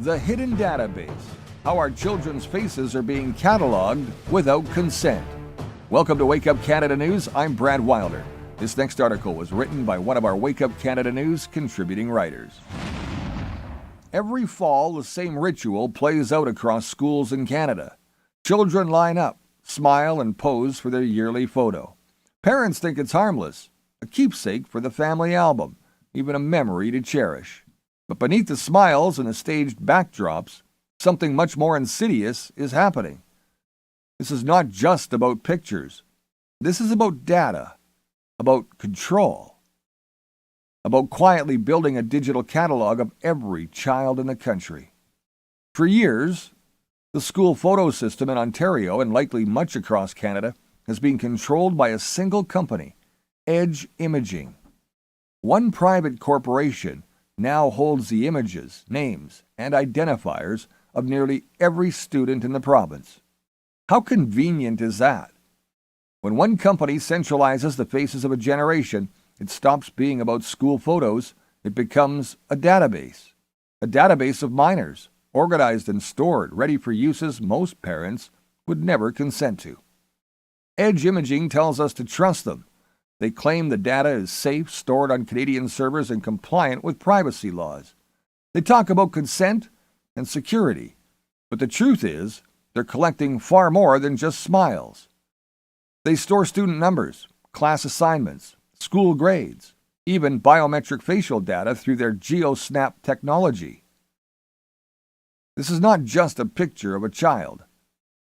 The hidden database. How our children's faces are being cataloged without consent. Welcome to Wake Up Canada News. I'm Brad Wilder. This next article was written by one of our Wake Up Canada News contributing writers. Every fall, the same ritual plays out across schools in Canada. Children line up, smile, and pose for their yearly photo. Parents think it's harmless, a keepsake for the family album, even a memory to cherish. But beneath the smiles and the staged backdrops, something much more insidious is happening. This is not just about pictures. This is about data, about control, about quietly building a digital catalog of every child in the country. For years, the school photo system in Ontario and likely much across Canada has been controlled by a single company, Edge Imaging. One private corporation now holds the images, names, and identifiers of nearly every student in the province. How convenient is that? When one company centralizes the faces of a generation, it stops being about school photos. It becomes a database of minors, organized and stored, ready for uses most parents would never consent to. Edge Imaging tells us to trust them. They claim the data is safe, stored on Canadian servers, and compliant with privacy laws. They talk about consent and security, but the truth is they're collecting far more than just smiles. They store student numbers, class assignments, school grades, even biometric facial data through their GeoSnap technology. This is not just a picture of a child.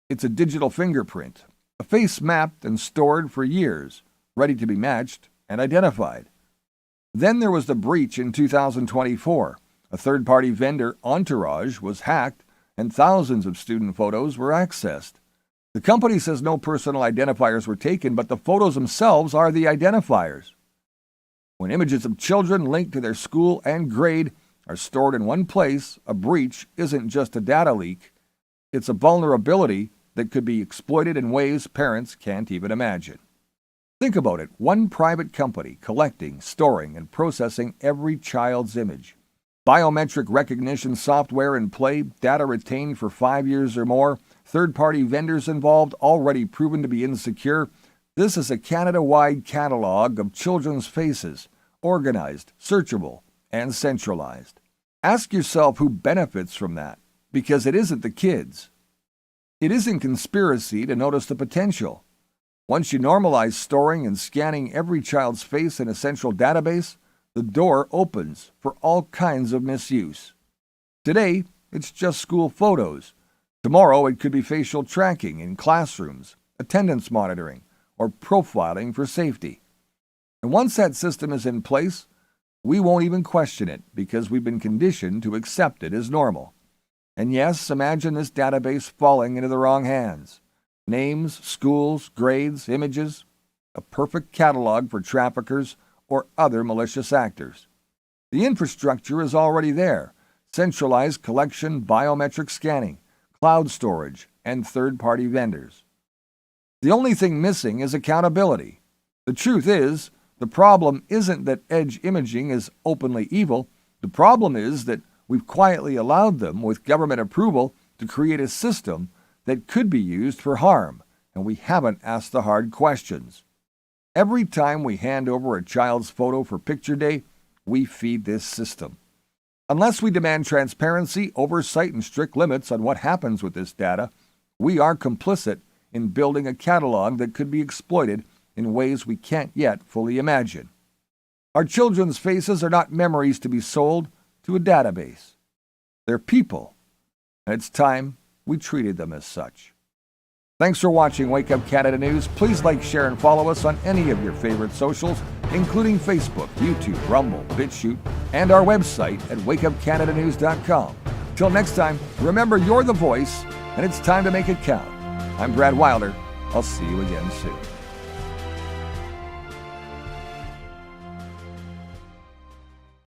It's a digital fingerprint, a face mapped and stored for years, ready to be matched and identified. Then there was the breach in 2024. A third-party vendor, Entourage, was hacked and thousands of student photos were accessed. The company says no personal identifiers were taken, but the photos themselves are the identifiers. When images of children linked to their school and grade are stored in one place, a breach isn't just a data leak. It's a vulnerability that could be exploited in ways parents can't even imagine. Think about it, one private company collecting, storing, and processing every child's image. Biometric recognition software in play, data retained for 5 years or more, third-party vendors involved, already proven to be insecure. This is a Canada-wide catalog of children's faces, organized, searchable, and centralized. Ask yourself who benefits from that, because it isn't the kids. It isn't conspiracy to notice the potential. Once you normalize storing and scanning every child's face in a central database, the door opens for all kinds of misuse. Today, it's just school photos. Tomorrow, it could be facial tracking in classrooms, attendance monitoring, or profiling for safety. And once that system is in place, we won't even question it because we've been conditioned to accept it as normal. And yes, imagine this database falling into the wrong hands. Names, schools, grades, images, a perfect catalog for traffickers or other malicious actors. The infrastructure is already there. Centralized collection, biometric scanning, cloud storage, and third-party vendors. The only thing missing is accountability. The truth is, the problem isn't that Edge Imaging is openly evil. The problem is that we've quietly allowed them, with government approval, to create a system that could be used for harm, and we haven't asked the hard questions. Every time we hand over a child's photo for Picture Day, we feed this system. Unless we demand transparency, oversight, and strict limits on what happens with this data, we are complicit in building a catalog that could be exploited in ways we can't yet fully imagine. Our children's faces are not memories to be sold to a database. They're people, and it's time we treated them as such. Thanks for watching Wake Up Canada News. Please like, share, and follow us on any of your favorite socials, including Facebook, YouTube, Rumble, BitChute, and our website at wakeupcanadanews.com. Till next time, remember you're the voice, and it's time to make it count. I'm Brad Wilder. I'll see you again soon.